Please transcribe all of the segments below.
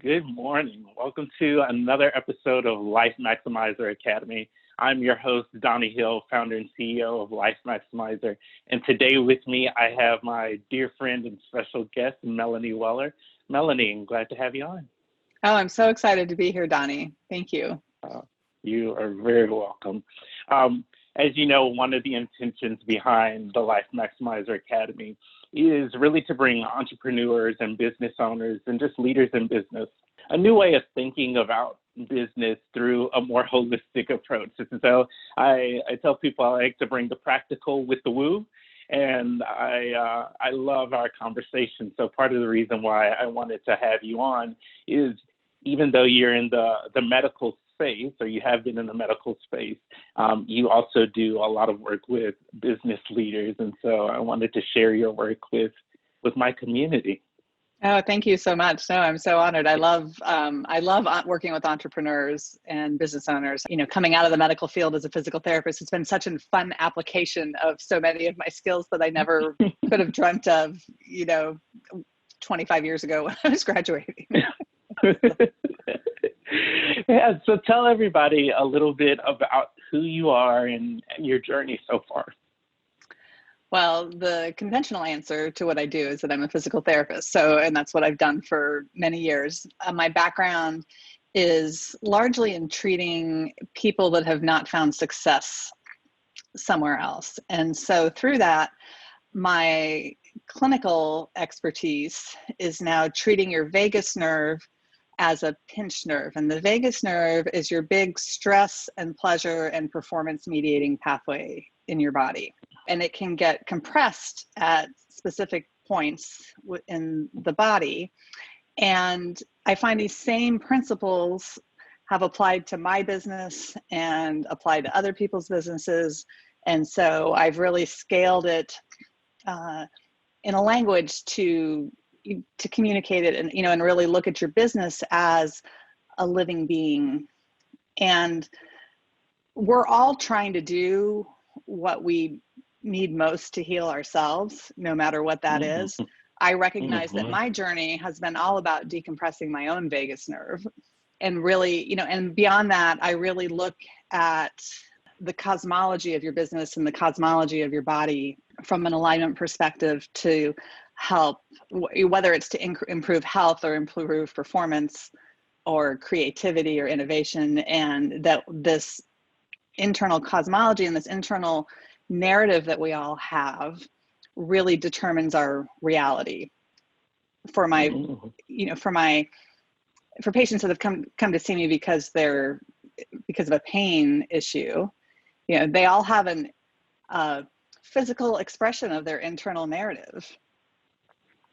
Good morning. Welcome to another episode of Life Maximizer Academy. I'm your host, Donnie Hill, founder and CEO of Life Maximizer. And today with me, I have my dear friend and special guest, Melanie Weller. Melanie, I'm glad to have you on. Oh, I'm so excited to be here, Donnie. Thank you. You are very welcome. As you know, one of the intentions behind the Life Maximizer Academy is really to bring entrepreneurs and business owners and just leaders in business a new way of thinking about business through a more holistic approach. And so I tell people I like to bring the practical with the woo, and I love our conversation. So part of the reason why I wanted to have you on is even though you're in the medical space, or you have been in the medical space, you also do a lot of work with business leaders. And so I wanted to share your work with my community. Oh, thank you so much. No, I'm so honored. I love working with entrepreneurs and business owners. You know, coming out of the medical field as a physical therapist, it's been such a fun application of so many of my skills that I never could have dreamt of, 25 years ago when I was graduating. Yeah, so tell everybody a little bit about who you are and your journey so far. Well, the conventional answer to what I do is that I'm a physical therapist. And that's what I've done for many years. My background is largely in treating people that have not found success somewhere else. And so through that, my clinical expertise is now treating your vagus nerve as a pinched nerve. And the vagus nerve is your big stress and pleasure and performance mediating pathway in your body. And it can get compressed at specific points in the body. And I find these same principles have applied to my business and applied to other people's businesses. And so I've really scaled it in a language to communicate it and really look at your business as a living being. And we're all trying to do what we need most to heal ourselves, no matter what that is. I recognize that my journey has been all about decompressing my own vagus nerve. And really, and beyond that, I really look at the cosmology of your business and the cosmology of your body from an alignment perspective to help, whether it's to improve health or improve performance or creativity or innovation. And that this internal cosmology and this internal narrative that we all have really determines our reality. For patients that have come to see me because of a pain issue, they all have a physical expression of their internal narrative.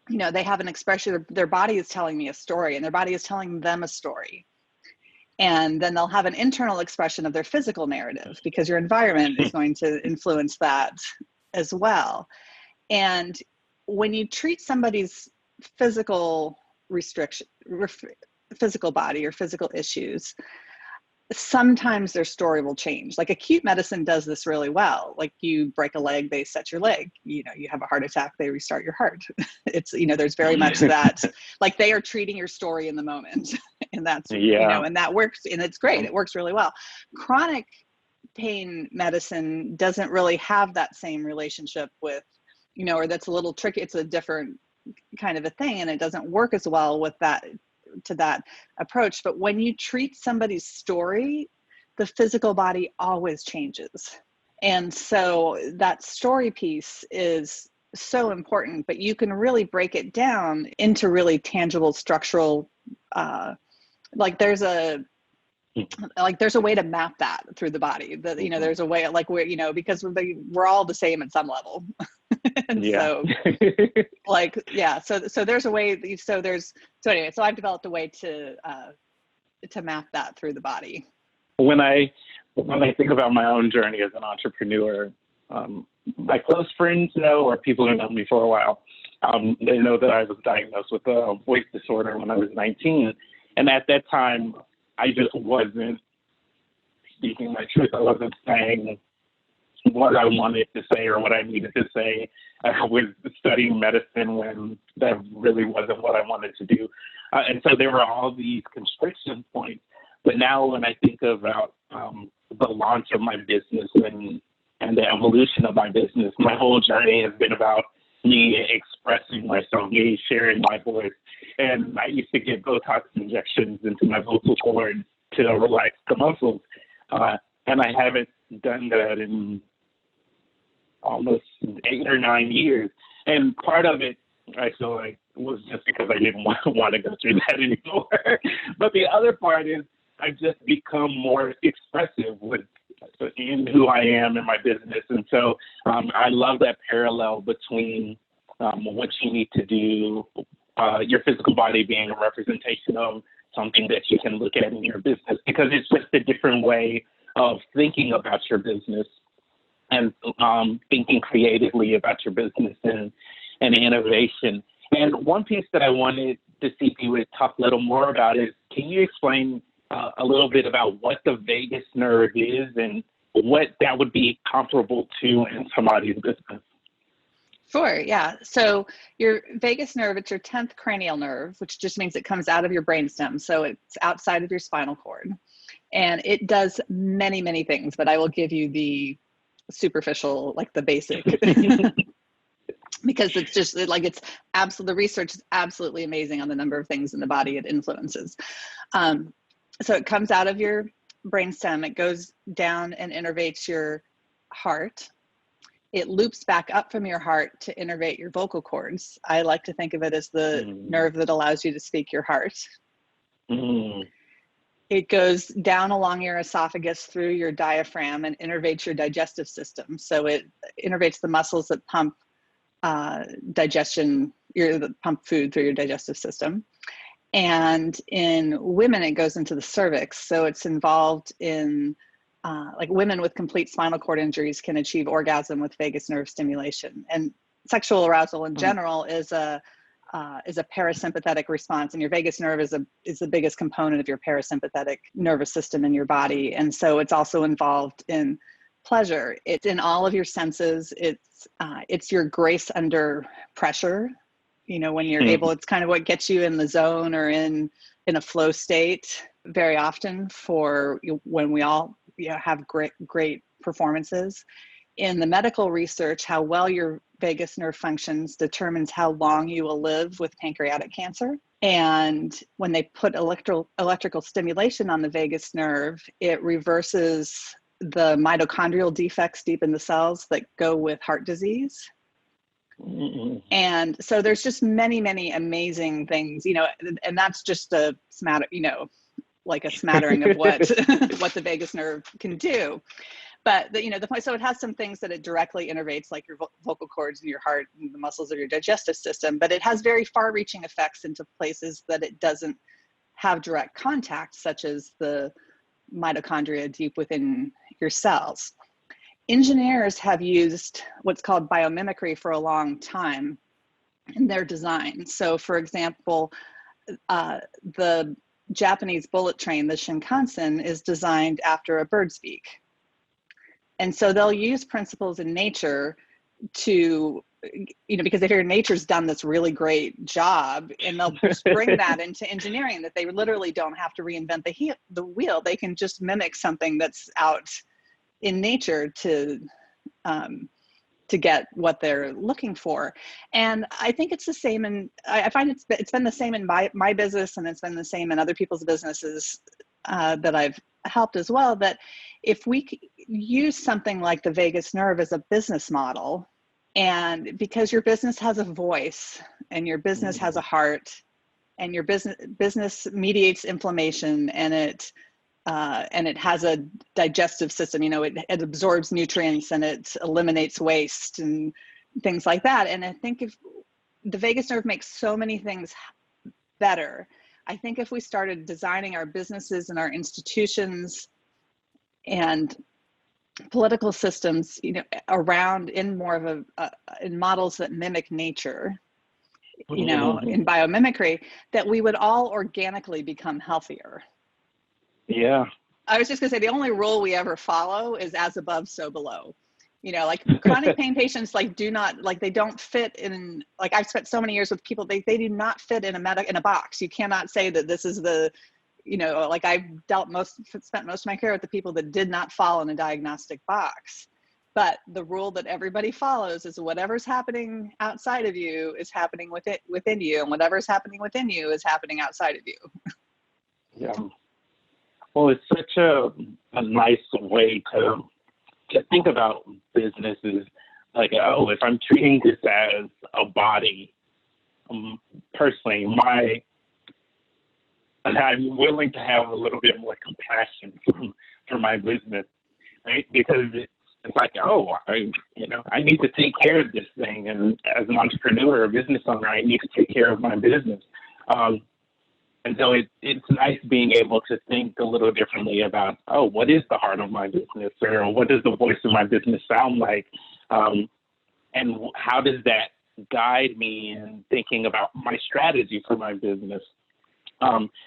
They have an expression, their body is telling me a story and their body is telling them a story. And then they'll have an internal expression of their physical narrative because your environment is going to influence that as well. And when you treat somebody's physical physical body or physical issues, sometimes their story will change. Like acute medicine does this really well. Like you break a leg, they set your leg. You have a heart attack, they restart your heart. It's, there's very much that, like they are treating your story in the moment. And that's, and that works, and it's great. It works really well. Chronic pain medicine doesn't really have that same relationship with, or that's a little tricky. It's a different kind of a thing, and it doesn't work as well with that approach. But when you treat somebody's story, the physical body always changes. And so that story piece is so important, but you can really break it down into really tangible structural, there's a way to map that through the body. That there's a way, because we're all the same at some level. And so there's a way. So I've developed a way to map that through the body. When I think about my own journey as an entrepreneur, my close friends know, or people who know me for a while, they know that I was diagnosed with a voice disorder when I was 19. And at that time, I just wasn't speaking my truth. I wasn't saying what I wanted to say or what I needed to say. I was studying medicine when that really wasn't what I wanted to do. And so there were all these constriction points. But now when I think about the launch of my business and the evolution of my business, my whole journey has been about me expressing myself, me sharing my voice. And I used to get Botox injections into my vocal cords to relax the muscles. And I haven't done that in almost 8 or 9 years. And part of it, I feel like, was just because I didn't want to go through that anymore. But the other part is I've just become more expressive in who I am in my business. And so I love that parallel between what you need to do, your physical body being a representation of something that you can look at in your business, because it's just a different way of thinking about your business and thinking creatively about your business and innovation. And one piece that I wanted to see if you would talk a little more about is, can you explain a little bit about what the vagus nerve is and what that would be comparable to in somebody's business? Sure, yeah. So your vagus nerve, it's your 10th cranial nerve, which just means it comes out of your brainstem. So it's outside of your spinal cord. And it does many, many things, but I will give you the superficial, like the basic, because it's just like, it's absolutely, the research is absolutely amazing on the number of things in the body it influences. So it comes out of your brainstem, it goes down and innervates your heart. It loops back up from your heart to innervate your vocal cords. I like to think of it as the nerve that allows you to speak your heart. It goes down along your esophagus through your diaphragm and innervates your digestive system. So it innervates the muscles that pump pump food through your digestive system. And in women, it goes into the cervix. So it's involved in, like women with complete spinal cord injuries can achieve orgasm with vagus nerve stimulation. And sexual arousal in general is a parasympathetic response, and your vagus nerve is the biggest component of your parasympathetic nervous system in your body. And so it's also involved in pleasure. It's in all of your senses. It's your grace under pressure. You know, when you're able, it's kind of what gets you in the zone or in a flow state very often for when we all have great performances. In the medical research, how well your vagus nerve functions determines how long you will live with pancreatic cancer. And when they put electrical stimulation on the vagus nerve, it reverses the mitochondrial defects deep in the cells that go with heart disease. And so there's just many, many amazing things, and that's just a smattering of what what the vagus nerve can do. But the point, so it has some things that it directly innervates, like your vocal cords and your heart and the muscles of your digestive system, but it has very far-reaching effects into places that it doesn't have direct contact, such as the mitochondria deep within your cells. Engineers have used what's called biomimicry for a long time in their design. So for example, the Japanese bullet train, the Shinkansen, is designed after a bird's beak. And so they'll use principles in nature to, because they figure nature's done this really great job, and they'll just bring that into engineering, that they literally don't have to reinvent the wheel. They can just mimic something that's out in nature to get what they're looking for. And I think it's the same, and I find it's been the same in my business, and it's been the same in other people's businesses that I've helped as well, that if we use something like the vagus nerve as a business model, and because your business has a voice and your business has a heart, and your business mediates inflammation, and it has a digestive system, it absorbs nutrients and it eliminates waste and things like that. And I think if the vagus nerve makes so many things better, I think if we started designing our businesses and our institutions and political systems, around in more of in models that mimic nature, in biomimicry, that we would all organically become healthier. Yeah. I was just gonna say, the only rule we ever follow is as above, so below. Like chronic pain patients, like do not, like they don't fit in, like I've spent so many years with people, they do not fit in a box. You cannot say that this is the, like I've spent most of my career with the people that did not fall in a diagnostic box. But the rule that everybody follows is whatever's happening outside of you is happening within you, and whatever's happening within you is happening outside of you. Yeah. Well, it's such a nice way to think about businesses. Like, if I'm treating this as a body, personally, I'm willing to have a little bit more compassion for my business, right? Because it's like, I need to take care of this thing. And as an entrepreneur or business owner, I need to take care of my business. And so it's nice being able to think a little differently about, what is the heart of my business, or what does the voice of my business sound like? And how does that guide me in thinking about my strategy for my business?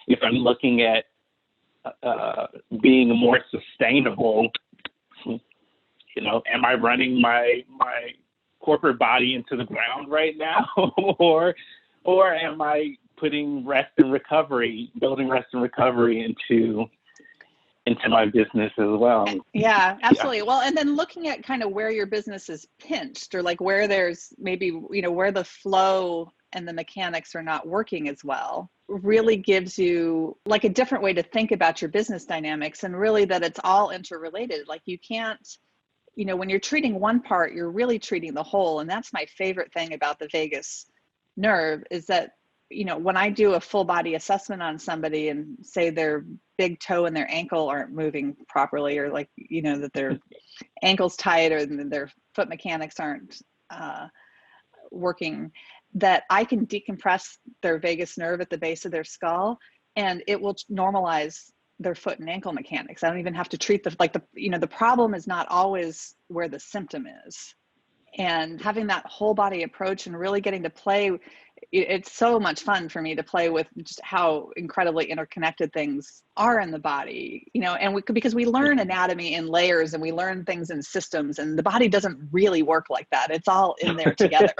If I'm looking at being more sustainable, am I running my corporate body into the ground right now? or am I putting building rest and recovery into my business as well? Yeah, absolutely. Yeah. Well, and then looking at kind of where your business is pinched, or like where there's maybe, where the flow and the mechanics are not working as well, really gives you like a different way to think about your business dynamics, and really that it's all interrelated. Like you can't, when you're treating one part, you're really treating the whole. And that's my favorite thing about the vagus nerve, is that, when I do a full body assessment on somebody and say their big toe and their ankle aren't moving properly, or like, that their ankle's tight, or their foot mechanics aren't working, that I can decompress their vagus nerve at the base of their skull, and it will normalize their foot and ankle mechanics. I don't even have to treat the problem is not always where the symptom is. And having that whole body approach and really getting to play, it's so much fun for me to play with just how incredibly interconnected things are in the body, and because we learn anatomy in layers, and we learn things in systems, and the body doesn't really work like that. It's all in there together.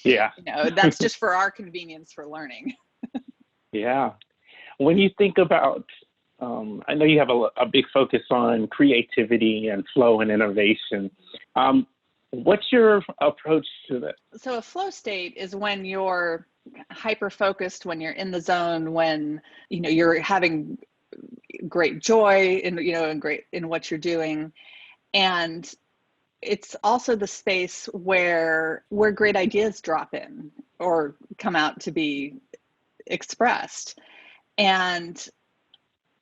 Yeah. That's just for our convenience for learning. Yeah. When you think about, I know you have a big focus on creativity and flow and innovation. What's your approach to that? So a flow state is when you're hyper-focused, when you're in the zone, when, you're having great joy and great in what you're doing. And it's also the space where great ideas drop in or come out to be expressed. And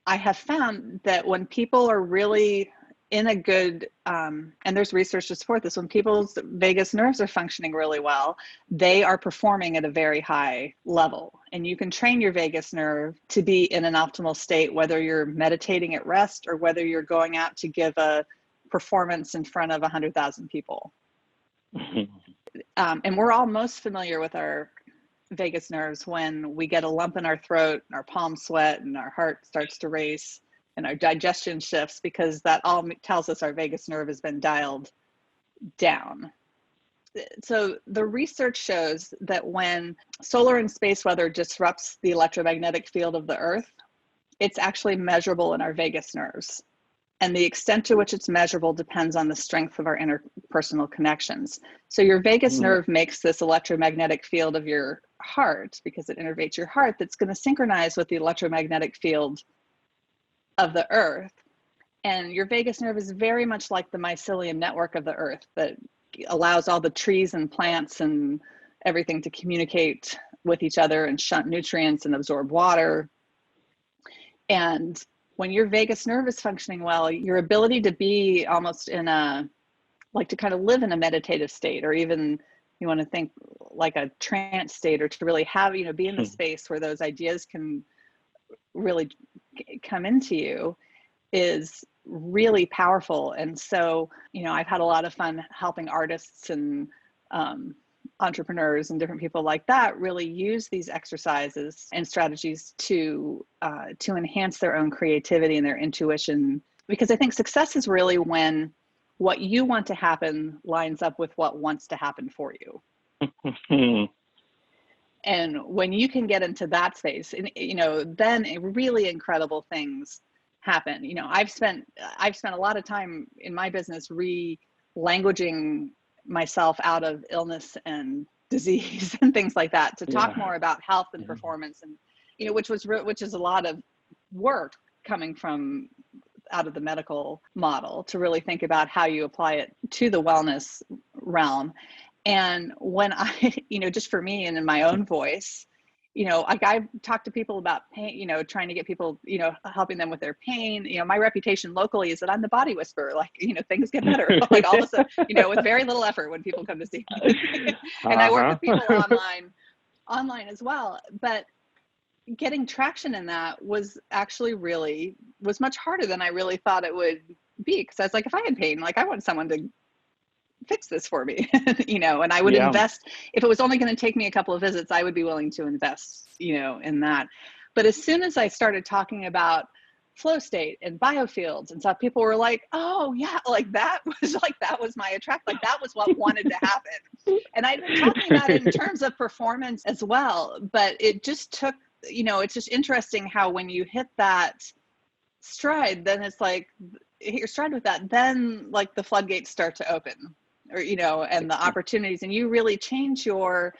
I have found that when people are really in a good, and there's research to support this, when people's vagus nerves are functioning really well, they are performing at a very high level. And you can train your vagus nerve to be in an optimal state, whether you're meditating at rest or whether you're going out to give a performance in front of 100,000 people. And we're all most familiar with our vagus nerves when we get a lump in our throat, our palms sweat, and our heart starts to race, and our digestion shifts, because that all tells us our vagus nerve has been dialed down. So the research shows that when solar and space weather disrupts the electromagnetic field of the Earth, it's actually measurable in our vagus nerves. And the extent to which it's measurable depends on the strength of our interpersonal connections. So your vagus nerve makes this electromagnetic field of your heart, because it innervates your heart, that's going to synchronize with the electromagnetic field of the Earth. And your vagus nerve is very much like the mycelium network of the Earth that allows all the trees and plants and everything to communicate with each other and shunt nutrients and absorb water. And when your vagus nerve is functioning well, your ability to be almost in to kind of live in a meditative state, or even you want to think like a trance state, or to really have, be in the space where those ideas can really come into you, is really powerful. And so, I've had a lot of fun helping artists and entrepreneurs and different people like that really use these exercises and strategies to enhance their own creativity and their intuition. Because I think success is really when what you want to happen lines up with what wants to happen for you. And when you can get into that space, and then really incredible things happen. I've spent a lot of time in my business re-languaging myself out of illness and disease and things like that, to talk more about health and performance, and which is a lot of work coming from out of the medical model, to really think about how you apply it to the wellness realm. And when I, just for me and in my own voice, like I talk to people about pain, trying to get people, helping them with their pain. My reputation locally is that I'm the body whisperer. Like, things get better, like all of a sudden, with very little effort when people come to see me. And I work with people online as well. But getting traction in that was actually was much harder than I really thought it would be. Because I was like, if I had pain, like I want someone to fix this for me, and I would invest. If it was only going to take me a couple of visits, I would be willing to invest, in that. But as soon as I started talking about flow state and biofields and stuff, people were like, oh yeah, like that was my attract, like that was what wanted to happen. And I'd been talking about it in terms of performance as well, but it just took, it's just interesting how when you hit that stride, then it's like, hit your stride with that, then like the floodgates start to open, or and the opportunities, and you really change your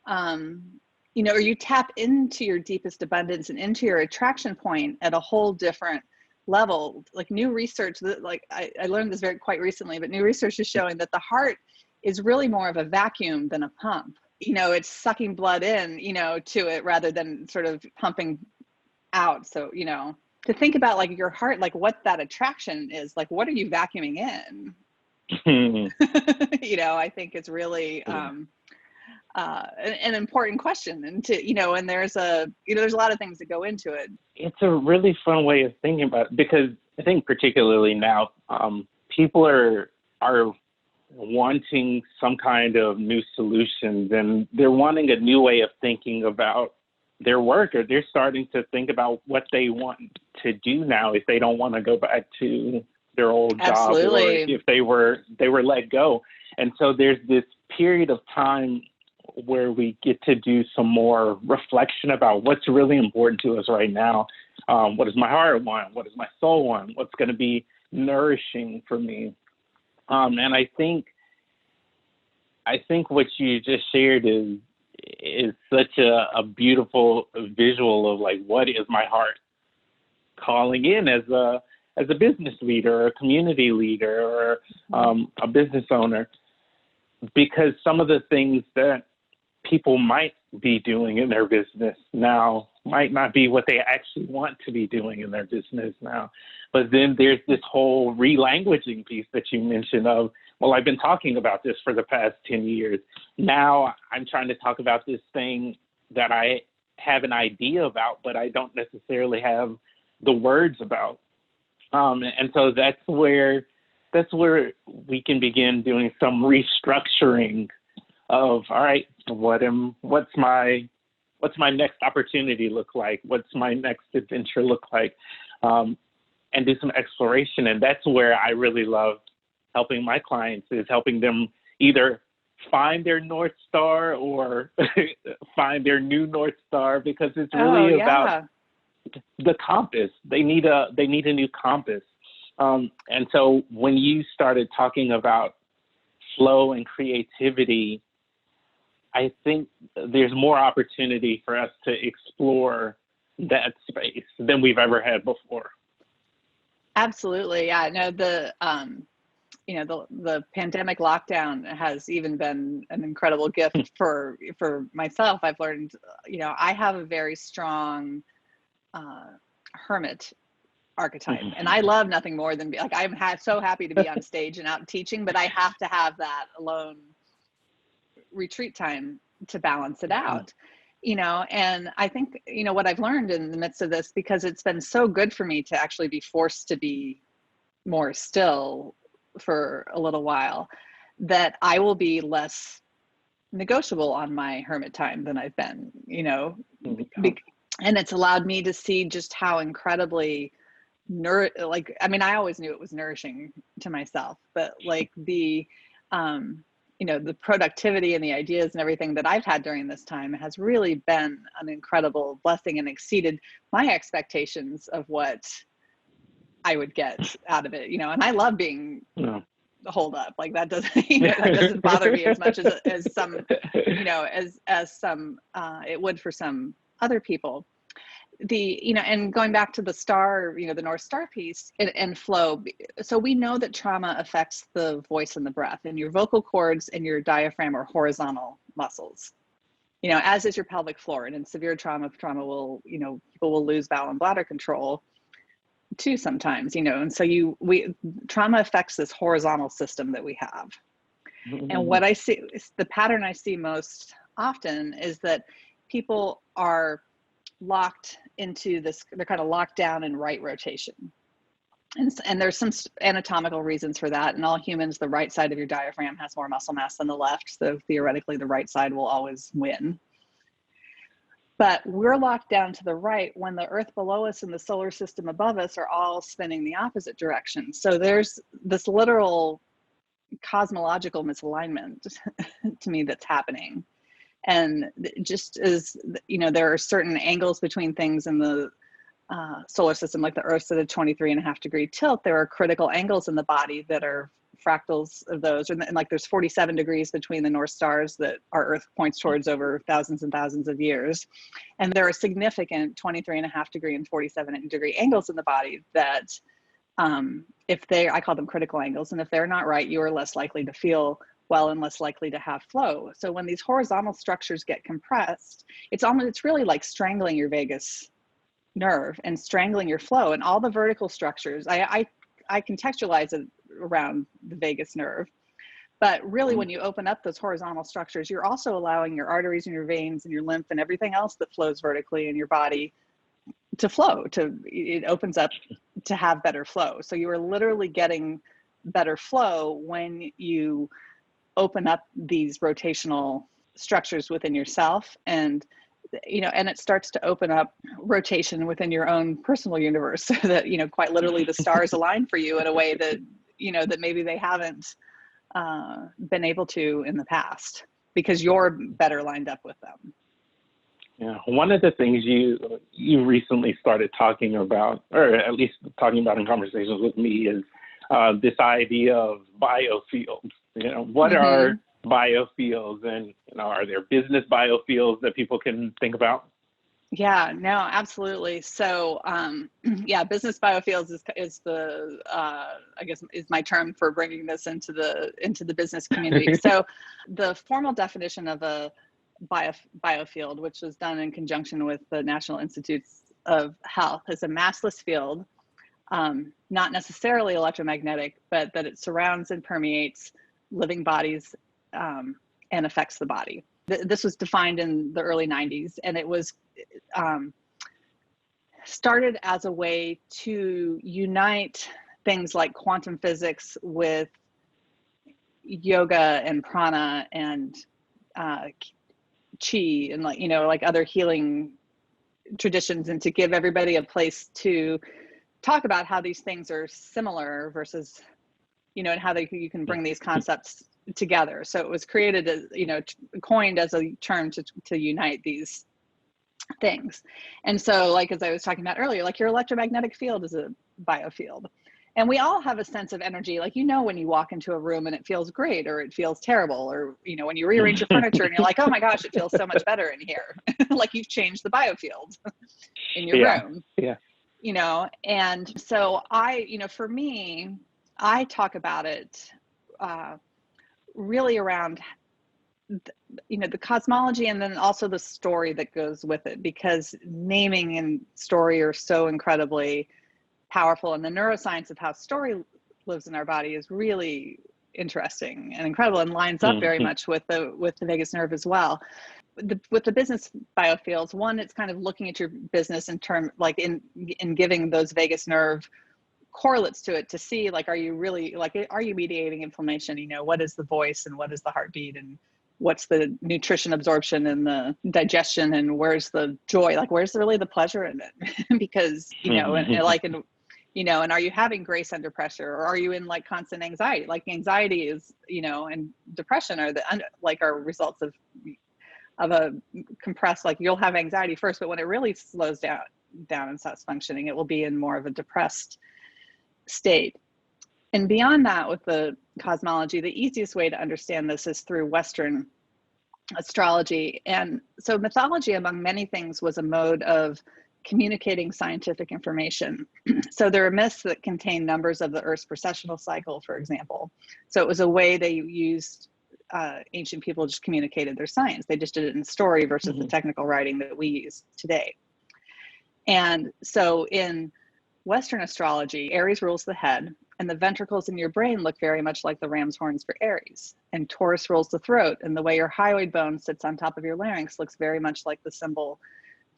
or you tap into your deepest abundance and into your attraction point at a whole different level. Like new research, like I learned this quite recently, but new research is showing that the heart is really more of a vacuum than a pump. It's sucking blood in, to it, rather than sort of pumping out. So, to think about like your heart, like what that attraction is, like what are you vacuuming in? I think it's really an important question, and and there's a lot of things that go into it. It's a really fun way of thinking about it, because I think particularly now, people are wanting some kind of new solutions, and they're wanting a new way of thinking about their work, or they're starting to think about what they want to do now if they don't want to go back to their old job, or if they were let go. And so there's this period of time where we get to do some more reflection about what's really important to us right now. What does my heart want? What does my soul want? What's going to be nourishing for me? And I think what you just shared is such a beautiful visual of like, what is my heart calling in as a business leader, or a community leader, or a business owner, because some of the things that people might be doing in their business now might not be what they actually want to be doing in their business now. But then there's this whole relanguaging piece that you mentioned of, well, I've been talking about this for the past 10 years. Now I'm trying to talk about this thing that I have an idea about, but I don't necessarily have the words about. And so that's where we can begin doing some restructuring of, all right, what's my next opportunity look like? What's my next adventure look like? And do some exploration. And that's where I really love helping my clients, is helping them either find their North Star or find their new North Star, because it's really about the compass. They need a new compass. And so when you started talking about flow and creativity, I think there's more opportunity for us to explore that space than we've ever had before. Absolutely. Yeah, no, the pandemic lockdown has even been an incredible gift for myself. I've learned, I have a very strong hermit archetype, and I love nothing more than I'm so happy to be on stage and out teaching, but I have to have that alone retreat time to balance it out. And I think, what I've learned in the midst of this, because it's been so good for me to actually be forced to be more still for a little while, that I will be less negotiable on my hermit time than I've been, and it's allowed me to see just how incredibly I always knew it was nourishing to myself, but like the productivity and the ideas and everything that I've had during this time has really been an incredible blessing and exceeded my expectations of what I would get out of it, and I love being holed up. Like that doesn't, that doesn't bother me as much as some, as some, it would for some other people. And going back to the star, the North Star piece and flow. So we know that trauma affects the voice and the breath, and your vocal cords and your diaphragm are horizontal muscles, as is your pelvic floor. And in severe trauma will, people will lose bowel and bladder control too sometimes, and so trauma affects this horizontal system that we have. Mm-hmm. And what I see, the pattern I see most often is that people are locked into this, they're kind of locked down in right rotation. And there's some anatomical reasons for that. In all humans, the right side of your diaphragm has more muscle mass than the left. So theoretically, the right side will always win. But we're locked down to the right when the earth below us and the solar system above us are all spinning the opposite direction. So there's this literal cosmological misalignment to me that's happening. And just as, there are certain angles between things in the solar system, like the Earth's at a 23.5-degree tilt, there are critical angles in the body that are fractals of those. And like there's 47 degrees between the North Stars that our Earth points towards over thousands and thousands of years. And there are significant 23.5-degree and 47-degree angles in the body that I call them critical angles. And if they're not right, you are less likely to feel well and less likely to have flow. So when these horizontal structures get compressed, it's really like strangling your vagus nerve and strangling your flow. And all the vertical structures, I contextualize it around the vagus nerve, but really when you open up those horizontal structures, you're also allowing your arteries and your veins and your lymph and everything else that flows vertically in your body to flow. It opens up to have better flow. So you are literally getting better flow when you open up these rotational structures within yourself, and it starts to open up rotation within your own personal universe, so that quite literally the stars align for you in a way that that maybe they haven't been able to in the past, because you're better lined up with them. Yeah, one of the things you recently started talking about, or at least talking about in conversations with me, is this idea of biofields. What are biofields, and are there business biofields that people can think about? Yeah, no, absolutely. So, business biofields is the I guess is my term for bringing this into the business community. So, the formal definition of a biofield, which was done in conjunction with the National Institutes of Health, is a massless field, not necessarily electromagnetic, but that it surrounds and permeates living bodies and affects the body. This was defined in the early 90s, and it was started as a way to unite things like quantum physics with yoga and prana and chi and like other healing traditions, and to give everybody a place to talk about how these things are similar versus, and how you can bring these concepts together. So it was created as, coined as a term to unite these things. And so, like, as I was talking about earlier, like your electromagnetic field is a biofield. And we all have a sense of energy, like, when you walk into a room and it feels great, or it feels terrible, or, when you rearrange your furniture and you're like, oh my gosh, it feels so much better in here. Like you've changed the biofield in your room. Yeah. And so for me, I talk about it really around the cosmology, and then also the story that goes with it, because naming and story are so incredibly powerful, and the neuroscience of how story lives in our body is really interesting and incredible, and lines up very much with the vagus nerve as well. With the business biofields, one, it's kind of looking at your business in term, like in giving those vagus nerve correlates to it, to see, like, are you mediating inflammation? What is the voice, and what is the heartbeat, and what's the nutrition absorption and the digestion, and where's the joy, like where's really the pleasure in it? Because and like and are you having grace under pressure, or are you in like constant anxiety? Like anxiety is, and depression are are results of a compressed, like you'll have anxiety first, but when it really slows down and stops functioning, it will be in more of a depressed state. And beyond that, with the cosmology, the easiest way to understand this is through Western astrology. And so mythology, among many things, was a mode of communicating scientific information. So there are myths that contain numbers of the Earth's precessional cycle, for example. So it was a way they used, ancient people just communicated their science. They just did it in story versus the technical writing that we use today. And so in Western astrology, Aries rules the head, and the ventricles in your brain look very much like the ram's horns for Aries. And Taurus rules the throat, and the way your hyoid bone sits on top of your larynx looks very much like the symbol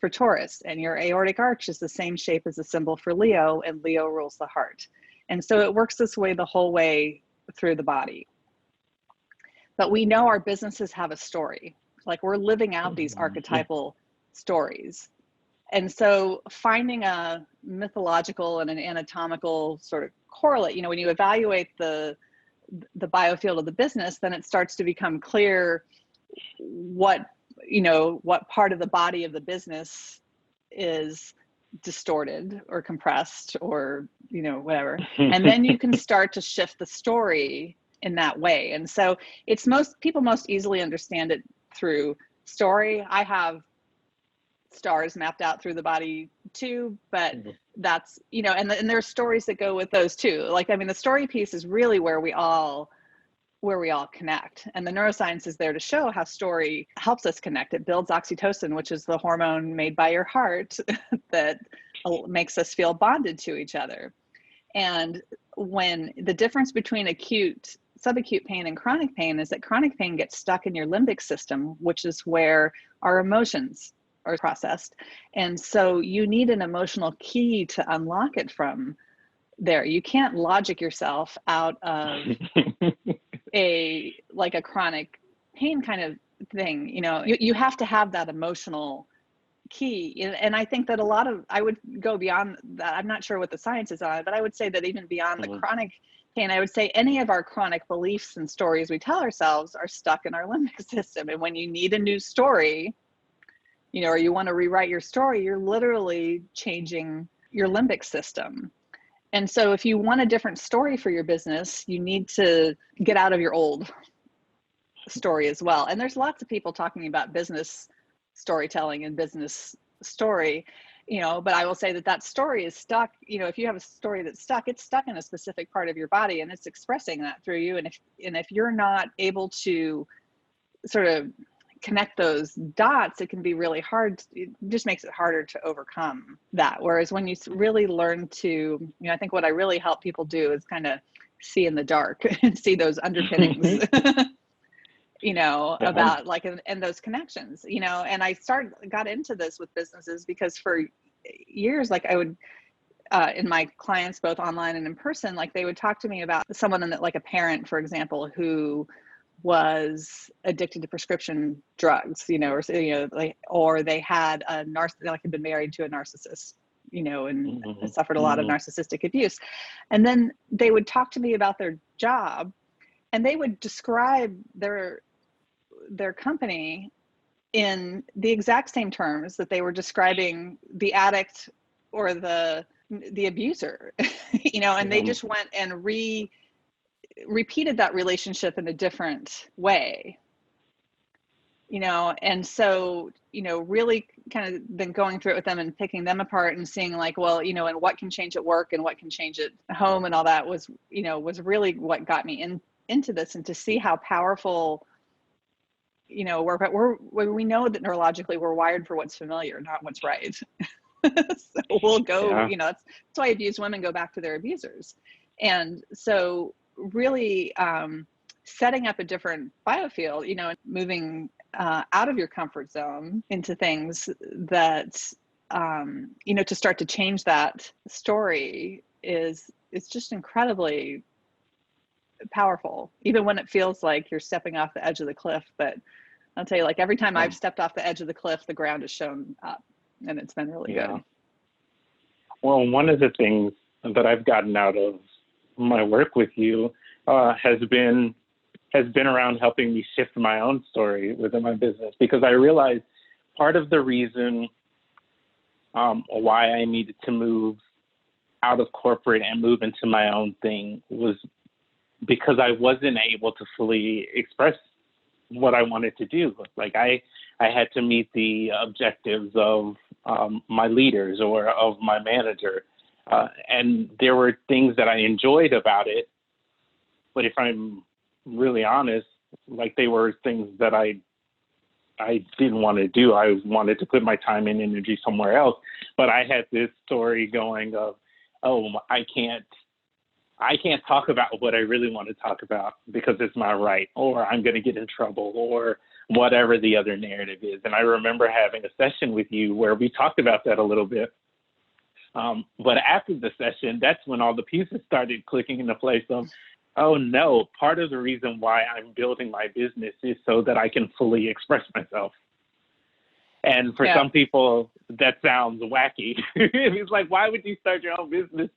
for Taurus. And your aortic arch is the same shape as the symbol for Leo, and Leo rules the heart. And so it works this way the whole way through the body. But we know our businesses have a story. Like we're living out these archetypal stories. And so finding a mythological and an anatomical sort of correlate, when you evaluate the biofield of the business, then it starts to become clear what part of the body of the business is distorted or compressed or, whatever. And then you can start to shift the story in that way. And so people most easily understand it through story. I have stars mapped out through the body too, but that's, and there are stories that go with those too. Like, I mean, the story piece is really where we all connect. And the neuroscience is there to show how story helps us connect. It builds oxytocin, which is the hormone made by your heart that makes us feel bonded to each other. And when the difference between acute, subacute pain and chronic pain is that chronic pain gets stuck in your limbic system, which is where our emotions are processed. And so you need an emotional key to unlock it from there. You can't logic yourself out of a chronic pain kind of thing. You have to have that emotional key. And I think that I would go beyond that. I'm not sure what the science is on it, but I would say that even beyond the chronic pain, I would say any of our chronic beliefs and stories we tell ourselves are stuck in our limbic system. And when you need a new story, or you want to rewrite your story, you're literally changing your limbic system. And so if you want a different story for your business, you need to get out of your old story as well. And there's lots of people talking about business storytelling and business story, but I will say that story is stuck. If you have a story that's stuck, it's stuck in a specific part of your body and it's expressing that through you. And if you're not able to sort of connect those dots, it can be really hard. It just makes it harder to overcome that. Whereas when you really learn to, I think what I really help people do is kind of see in the dark and see those underpinnings, about and those connections, and I got into this with businesses because for years, I would, in my clients, both online and in person, they would talk to me about someone like a parent, for example, who was addicted to prescription drugs, or they had had been married to a narcissist, and suffered a lot of narcissistic abuse. And then they would talk to me about their job and they would describe their company in the exact same terms that they were describing the addict or the abuser, and they just went and repeated that relationship in a different way, and so, really kind of then going through it with them and picking them apart and seeing and what can change at work and what can change at home and all that was really what got me into this, and to see how powerful, we know that neurologically we're wired for what's familiar, not what's right. So we'll go, that's why abused women go back to their abusers. And so really setting up a different biofield, and moving out of your comfort zone into things that, to start to change that story is just incredibly powerful, even when it feels like you're stepping off the edge of the cliff. But I'll tell you, every time I've stepped off the edge of the cliff, the ground has shown up, and it's been really good. Well, one of the things that I've gotten out of my work with you has been around helping me shift my own story within my business, because I realized part of the reason why I needed to move out of corporate and move into my own thing was because I wasn't able to fully express what I wanted to do. Like I had to meet the objectives of my leaders or of my manager. And there were things that I enjoyed about it. But if I'm really honest, like they were things that I didn't want to do. I wanted to put my time and energy somewhere else. But I had this story going of, oh, I can't talk about what I really want to talk about because it's not right, or I'm going to get in trouble, or whatever the other narrative is. And I remember having a session with you where we talked about that a little bit. But after the session, that's when all the pieces started clicking into place of, oh no, part of the reason why I'm building my business is so that I can fully express myself. And for some people, that sounds wacky. It's like, why would you start your own business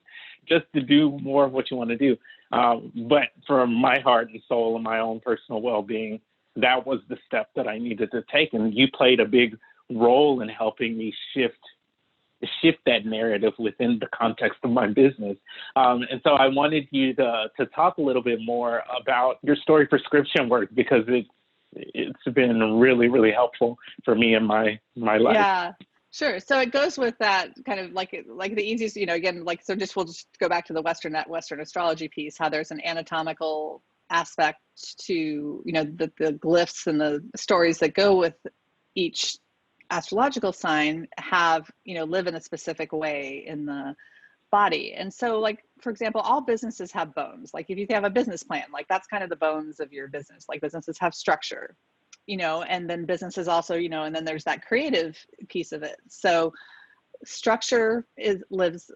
just to do more of what you want to do? But for my heart and soul and my own personal well-being, that was the step that I needed to take. And you played a big role in helping me shift that narrative within the context of my business. And so I wanted you to talk a little bit more about your story prescription work, because it's been really, really helpful for me in my life. Yeah, sure. So it goes with that kind of like the easiest, again, like, so we'll just go back to the Western astrology piece, how there's an anatomical aspect to, the glyphs and the stories that go with each astrological sign have, live in a specific way in the body. And so, like, for example, all businesses have bones. Like if you have a business plan, like that's kind of the bones of your business. Like businesses have structure, and then businesses also, and then there's that creative piece of it. So structure lives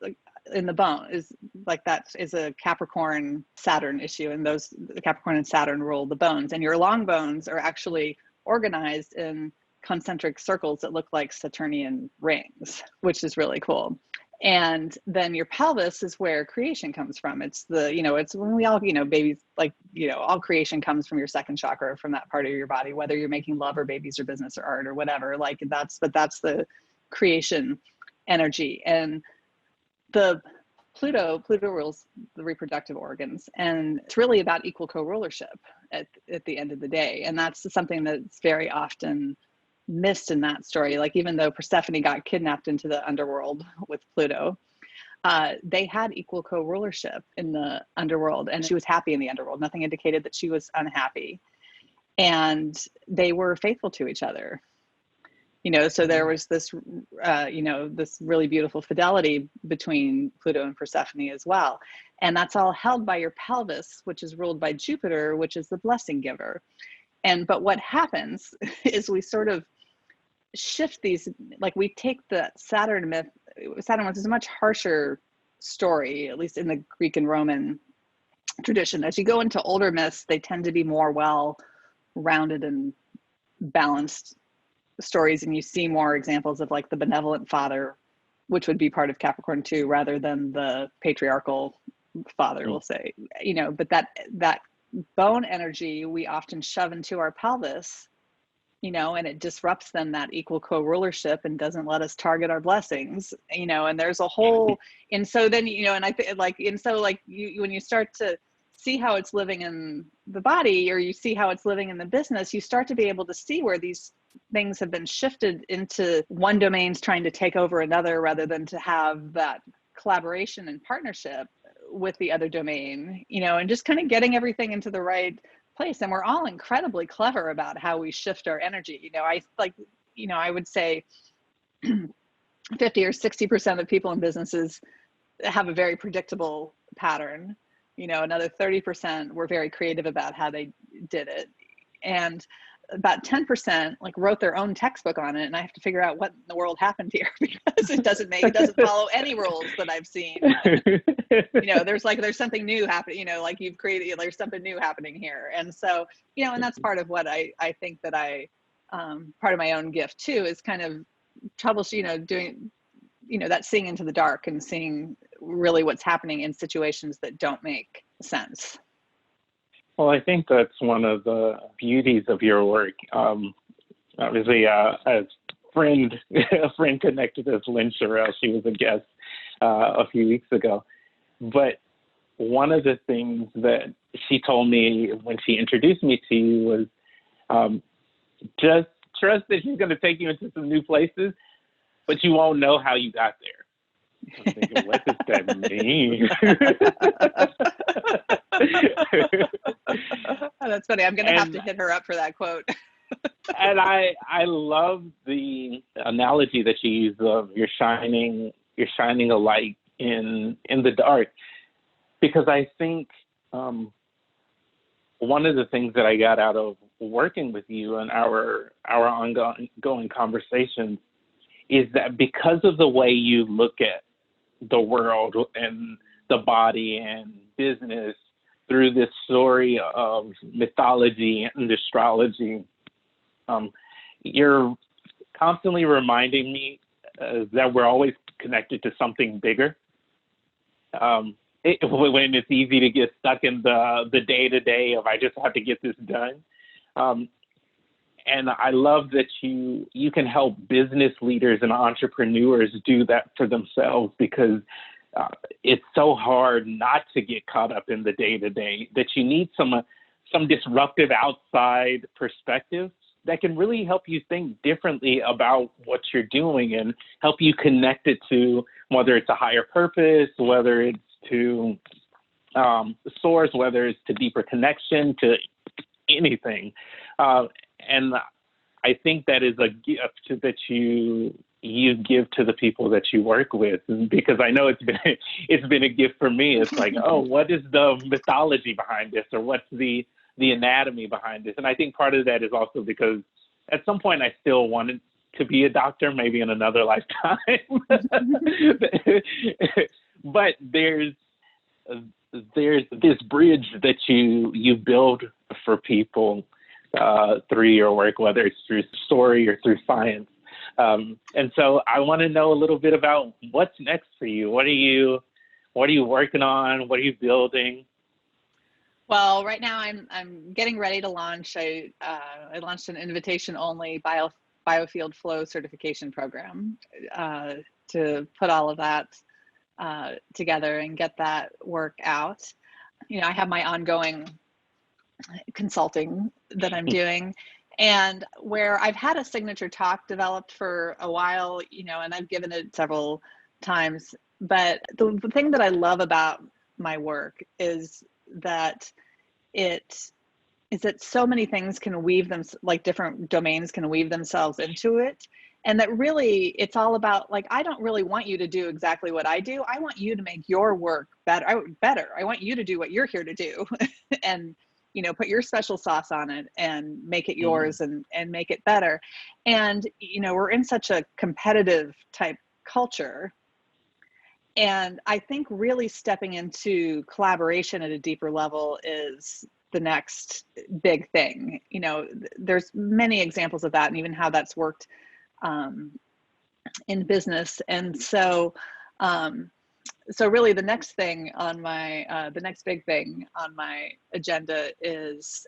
in the bone, is like, that is a Capricorn Saturn issue. And the Capricorn and Saturn rule the bones, and your long bones are actually organized in concentric circles that look like Saturnian rings, which is really cool. And then your pelvis is where creation comes from. It's it's when we all, babies, like, all creation comes from your second chakra, from that part of your body, whether you're making love or babies or business or art or whatever, like that's the creation energy. And the Pluto rules the reproductive organs, and it's really about equal co-rulership at the end of the day. And that's something that's very often missed in that story. Like, even though Persephone got kidnapped into the underworld with Pluto, they had equal co-rulership in the underworld, and she was happy in the underworld. Nothing indicated that she was unhappy, and they were faithful to each other. So there was this, this really beautiful fidelity between Pluto and Persephone as well. And that's all held by your pelvis, which is ruled by Jupiter, which is the blessing giver. But what happens is we sort of shift these, like, we take the Saturn myth. Saturn myth is a much harsher story, at least in the Greek and Roman tradition. As you go into older myths, they tend to be more well-rounded and balanced stories, and you see more examples of, like, the benevolent father, which would be part of Capricorn too, rather than the patriarchal father, we'll say. But that bone energy we often shove into our pelvis, and it disrupts then that equal co-rulership and doesn't let us target our blessings, and there's a whole, and so then, and I think, like, and so, like, when you start to see how it's living in the body, or you see how it's living in the business, you start to be able to see where these things have been shifted into one domain's trying to take over another, rather than to have that collaboration and partnership with the other domain, and just kind of getting everything into the right place. And we're all incredibly clever about how we shift our energy. I would say 50 or 60% of people in businesses have a very predictable pattern. Another 30% were very creative about how they did it. And about 10% like wrote their own textbook on it. And I have to figure out what in the world happened here, because it doesn't follow any rules that I've seen. There's something new happening, like you've created, there's something new happening here. And so, and that's part of what I think that part of my own gift too, is kind of troubleshooting, doing, that seeing into the dark and seeing really what's happening in situations that don't make sense. Well, I think that's one of the beauties of your work. Obviously, a friend connected us, Lynn Sherrill. She was a guest a few weeks ago. But one of the things that she told me when she introduced me to you was just trust that she's going to take you into some new places, but you won't know how you got there. I'm thinking, what does that mean? Oh, that's funny. I'm going to have to hit her up for that quote. And I love the analogy that you use of you're shining a light in the dark, because I think one of the things that I got out of working with you and our ongoing conversations is that because of the way you look at the world and the body and business through this story of mythology and astrology, you're constantly reminding me that we're always connected to something bigger. When it's easy to get stuck in the day-to-day of I just have to get this done. And I love that you can help business leaders and entrepreneurs do that for themselves, because it's so hard not to get caught up in the day-to-day, that you need some disruptive outside perspective that can really help you think differently about what you're doing and help you connect it to whether it's a higher purpose, whether it's to source, whether it's to deeper connection, to anything. And I think that is a gift that you give to the people that you work with, because I know it's been a gift for me. It's like, oh, what is the mythology behind this, or what's the anatomy behind this? And I think part of that is also because at some point I still wanted to be a doctor, maybe in another lifetime. But there's this bridge that you build for people through your work, whether it's through story or through science. And so I want to know a little bit about what's next for you. What are you working on? What are you building? Well, right now I'm getting ready to launch. I launched an invitation-only biofield flow certification program to put all of that together and get that work out. You know, I have my ongoing consulting that I'm doing, and where I've had a signature talk developed for a while, you know, and I've given it several times. But the thing that I love about my work is that so many things can weave them, like different domains can weave themselves into it. And that really, it's all about, like, I don't really want you to do exactly what I do. I want you to make your work better. I want you to do what you're here to do and, you know, put your special sauce on it and make it yours and make it better. And, you know, we're in such a competitive type culture. And I think really stepping into collaboration at a deeper level is the next big thing. You know, there's many examples of that, and even how that's worked in business. And so really the next thing on my, the next big thing on my agenda is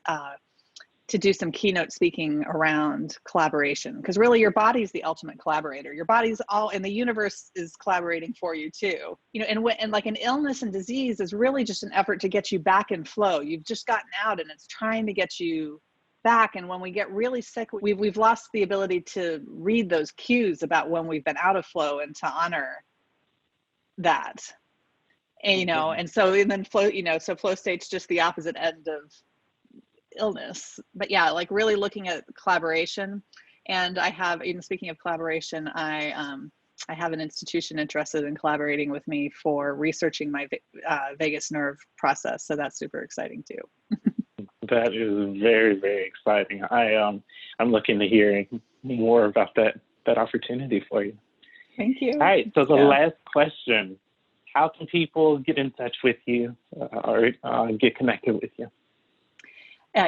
to do some keynote speaking around collaboration, because really your body's the ultimate collaborator. Your body's all, and the universe is collaborating for you too. You know, and like an illness and disease is really just an effort to get you back in flow. You've just gotten out and it's trying to get you back. And when we get really sick, we've lost the ability to read those cues about when we've been out of flow and to honor that. And, you know, and so, and then flow, you know, so flow state's just the opposite end of illness. But yeah, like really looking at collaboration. And I have, even speaking of collaboration, I have an institution interested in collaborating with me for researching my vagus nerve process. So that's super exciting too. That is very, very exciting. I'm looking to hear more about that opportunity for you. Thank you. All right. So the last question: how can people get in touch with you or get connected with you?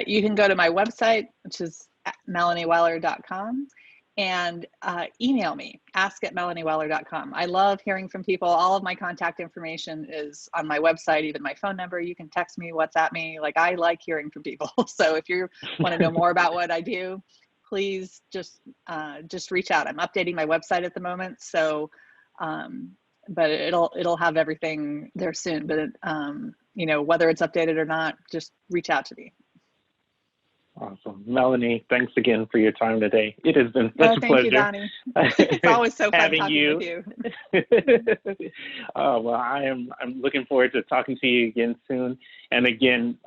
You can go to my website, which is melanieweller.com, and email me, ask@melanieweller.com. I love hearing from people. All of my contact information is on my website, even my phone number. You can text me, WhatsApp me. Like, I like hearing from people. So if you want to know more about what I do, please just reach out. I'm updating my website at the moment. So, but it'll have everything there soon. But, you know, whether it's updated or not, just reach out to me. Awesome. Melanie, thanks again for your time today. It has been such a Thank pleasure. you, Donnie. It's always so fun having talking you. with you. Well, I'm looking forward to talking to you again soon. And again,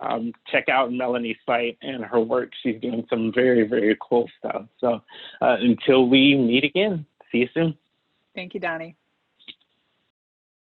check out Melanie's site and her work. She's doing some very, very cool stuff. So until we meet again, see you soon. Thank you, Donnie.